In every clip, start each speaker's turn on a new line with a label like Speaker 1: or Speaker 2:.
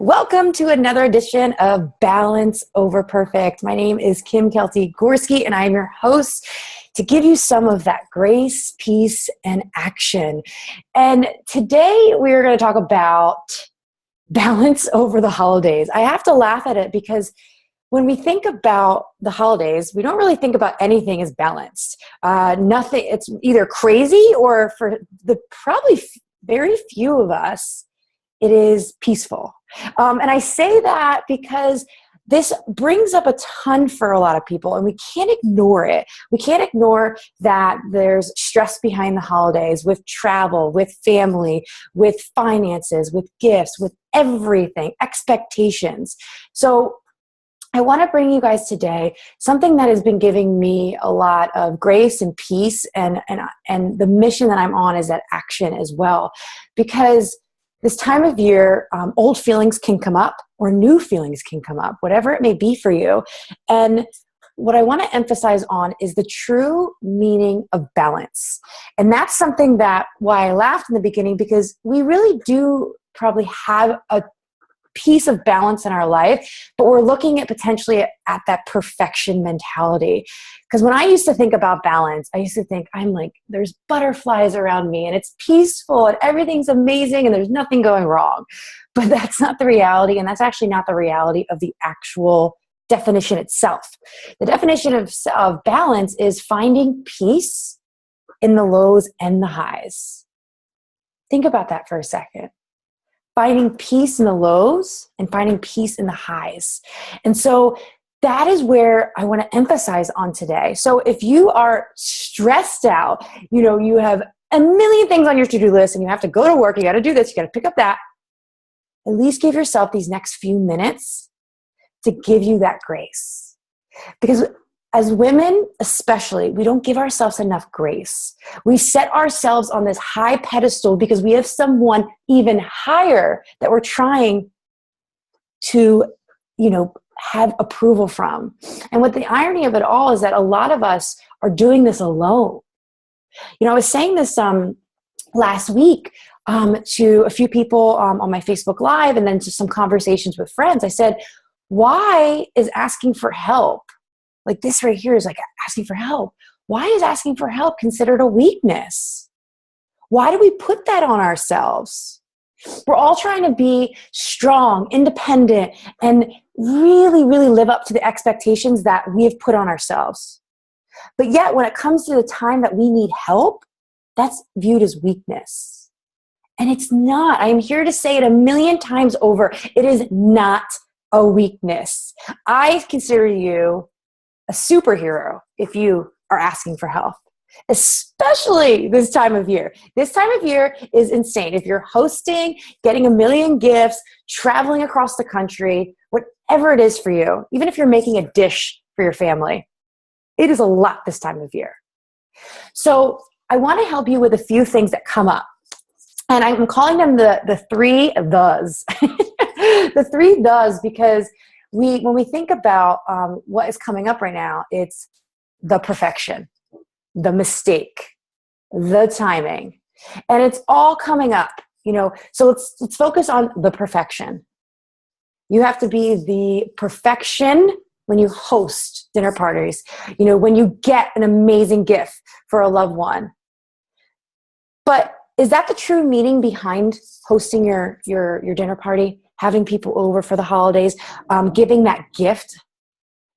Speaker 1: Welcome to another edition of Balance Over Perfect. My name is Kim Kelty Gorski, and I am your host to give you some of that grace, peace, and action. And today we are going to talk about balance over the holidays. I have to laugh at it because when we think about the holidays, we don't really think about anything as balanced. Nothing. It's either crazy or for the probably very few of us, it is peaceful. And I say that because this brings up a ton for a lot of people, and we can't ignore it. We can't ignore that there's stress behind the holidays with travel, with family, with finances, with gifts, with everything, expectations. So I want to bring you guys today something that has been giving me a lot of grace and peace, and the mission that I'm on is that action as well. Because this time of year, old feelings can come up or new feelings can come up, whatever it may be for you. And what I want to emphasize on is the true meaning of balance. And that's something that why I laughed in the beginning, because we really do probably have a piece of balance in our life, but we're looking at potentially at that perfection mentality. Because when I used to think about balance, I used to think I'm like, there's butterflies around me and it's peaceful and everything's amazing and there's nothing going wrong. But that's not the reality, and that's actually not the reality of the actual definition itself. The definition of balance is finding peace in the lows and the highs. Think about that for a second. Finding peace in the lows and finding peace in the highs. And so that is where I want to emphasize on today. So if you are stressed out, you have a million things on your to-do list and you have to go to work, you got to do this, you got to pick up that, at least give yourself these next few minutes to give you that grace. Because as women, especially, we don't give ourselves enough grace. We set ourselves on this high pedestal because we have someone even higher that we're trying to, have approval from. And what the irony of it all is that a lot of us are doing this alone. I was saying this last week to a few people on my Facebook Live, and then to some conversations with friends. I said, why is asking for help, like this right here is like asking for help, why is asking for help considered a weakness? Why do we put that on ourselves? We're all trying to be strong, independent, and really, really live up to the expectations that we have put on ourselves. But yet, when it comes to the time that we need help, that's viewed as weakness. And it's not. I am here to say it a million times over. It is not a weakness. I consider you a superhero if you are asking for help, especially this time of year. This time of year is insane. If you're hosting, getting a million gifts, traveling across the country, whatever it is for you, even if you're making a dish for your family, it is a lot this time of year. So I want to help you with a few things that come up. And I'm calling them the three thes. The three thes, because when we think about what is coming up right now, it's the perfection, the mistake, the timing, and it's all coming up. So let's focus on the perfection. You have to be the perfection when you host dinner parties. When you get an amazing gift for a loved one. But is that the true meaning behind hosting your dinner party? Having people over for the holidays, giving that gift?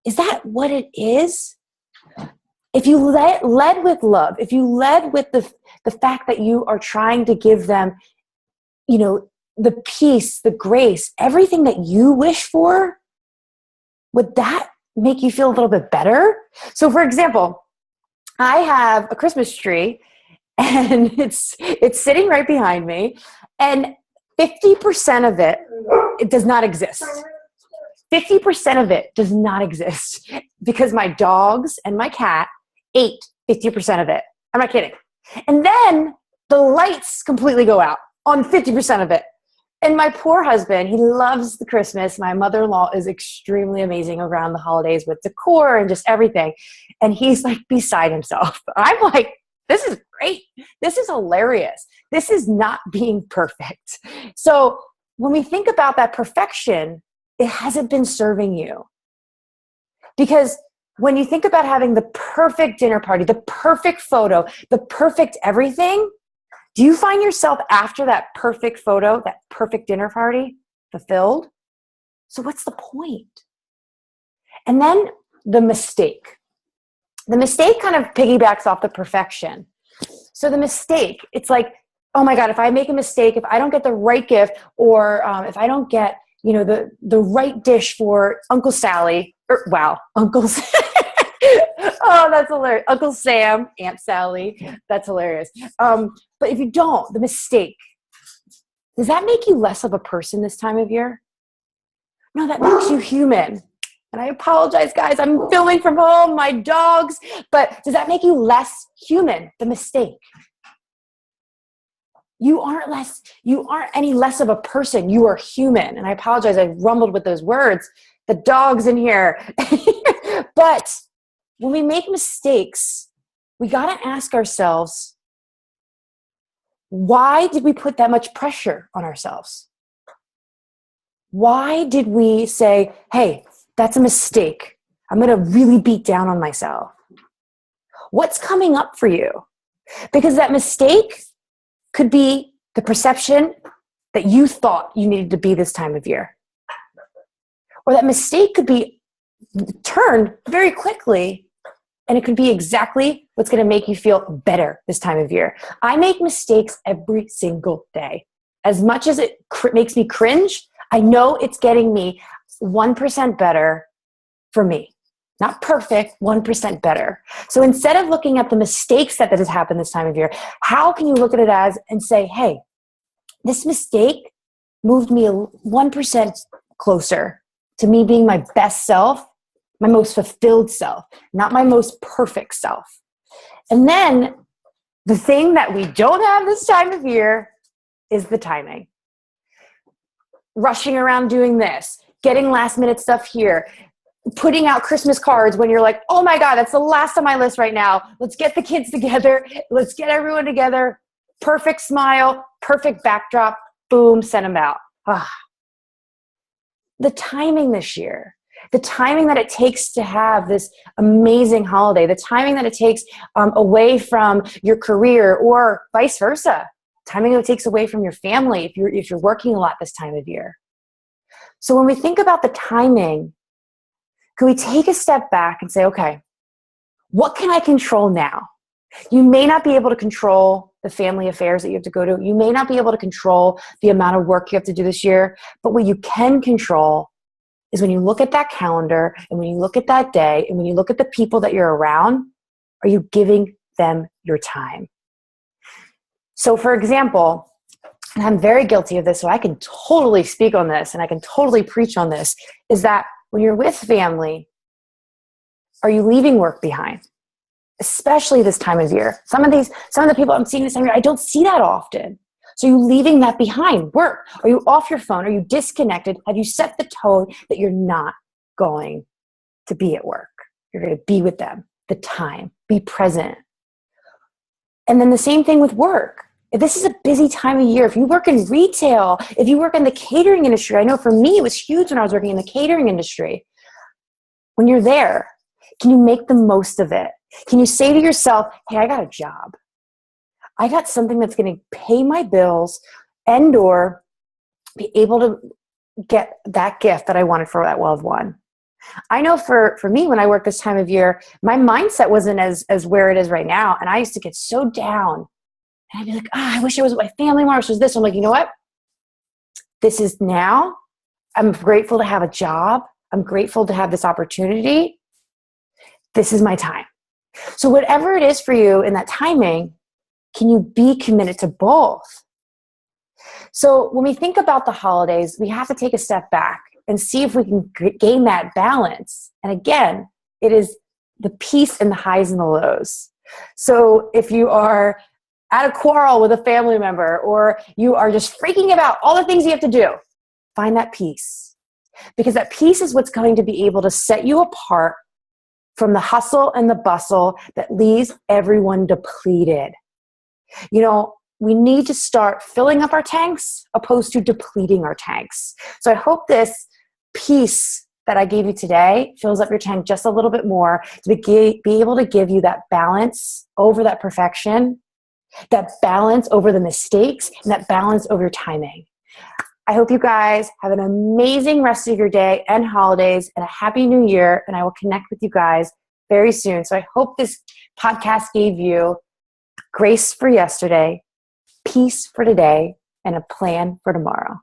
Speaker 1: Is that what it is? If you led with love, if you led with the fact that you are trying to give them, the peace, the grace, everything that you wish for, would that make you feel a little bit better? So for example, I have a Christmas tree and it's sitting right behind me, and 50% of it does not exist. 50% of it does not exist because my dogs and my cat ate 50% of it. I'm not kidding. And then the lights completely go out on 50% of it. And my poor husband, he loves the Christmas. My mother-in-law is extremely amazing around the holidays with decor and just everything. And he's like beside himself. I'm like, this is great. This is hilarious. This is not being perfect. So when we think about that perfection, it hasn't been serving you. Because when you think about having the perfect dinner party, the perfect photo, the perfect everything, do you find yourself after that perfect photo, that perfect dinner party, fulfilled? So what's the point? And then the mistake. The mistake kind of piggybacks off the perfection. So the mistake, it's like, oh my God, if I make a mistake, if I don't get the right gift, or if I don't get, the right dish for Uncle Sally, Uncle oh, that's hilarious. Uncle Sam, Aunt Sally, that's hilarious. But if you don't, the mistake, does that make you less of a person this time of year? No, that makes you human. And I apologize, guys. I'm filming from home, my dogs. But does that make you less human, the mistake? You aren't any less of a person. You are human. And I apologize. I rumbled with those words. The dog's in here. But when we make mistakes, we got to ask ourselves, why did we put that much pressure on ourselves? Why did we say, hey, that's a mistake. I'm going to really beat down on myself? What's coming up for you? Because that mistake could be the perception that you thought you needed to be this time of year. Or that mistake could be turned very quickly, and it could be exactly what's going to make you feel better this time of year. I make mistakes every single day. As much as it makes me cringe, I know it's getting me 1% better for me. Not perfect, 1% better. So instead of looking at the mistakes that has happened this time of year, how can you look at it as and say, hey, this mistake moved me 1% closer to me being my best self, my most fulfilled self, not my most perfect self. And then the thing that we don't have this time of year is the timing. Rushing around doing this, getting last minute stuff here, putting out Christmas cards when you're like, oh my God, that's the last on my list right now. Let's get the kids together. Let's get everyone together. Perfect smile, perfect backdrop. Boom, send them out. The timing this year, the timing that it takes to have this amazing holiday, the timing that it takes away from your career or vice versa, timing that it takes away from your family if you're working a lot this time of year. So when we think about the timing, can we take a step back and say, okay, what can I control now? You may not be able to control the family affairs that you have to go to. You may not be able to control the amount of work you have to do this year. But what you can control is when you look at that calendar and when you look at that day and when you look at the people that you're around, are you giving them your time? So for example, and I'm very guilty of this, so I can totally speak on this and I can totally preach on this, is that when you're with family, are you leaving work behind? Especially this time of year. Some of the people I'm seeing this time of year, I don't see that often. So you're leaving that behind. Work. Are you off your phone? Are you disconnected? Have you set the tone that you're not going to be at work? You're going to be with them, the time, be present. And then the same thing with work. If this is a busy time of year, if you work in retail, if you work in the catering industry, I know for me it was huge when I was working in the catering industry. When you're there, can you make the most of it? Can you say to yourself, hey, I got a job. I got something that's going to pay my bills and or be able to get that gift that I wanted for that loved one. I know for me, when I work this time of year, my mindset wasn't as where it is right now. And I used to get so down. And I'd be like, I wish I was with my family more. So was this. I'm like, you know what? This is now. I'm grateful to have a job. I'm grateful to have this opportunity. This is my time. So whatever it is for you in that timing, can you be committed to both? So when we think about the holidays, we have to take a step back and see if we can gain that balance. And again, it is the peace in the highs and the lows. So if you are at a quarrel with a family member, or you are just freaking about all the things you have to do, find that peace. Because that peace is what's going to be able to set you apart from the hustle and the bustle that leaves everyone depleted. You know, we need to start filling up our tanks opposed to depleting our tanks. So I hope this piece that I gave you today fills up your tank just a little bit more to be able to give you that balance over that perfection, that balance over the mistakes, and that balance over your timing. I hope you guys have an amazing rest of your day and holidays and a happy new year. And I will connect with you guys very soon. So I hope this podcast gave you grace for yesterday, peace for today, and a plan for tomorrow.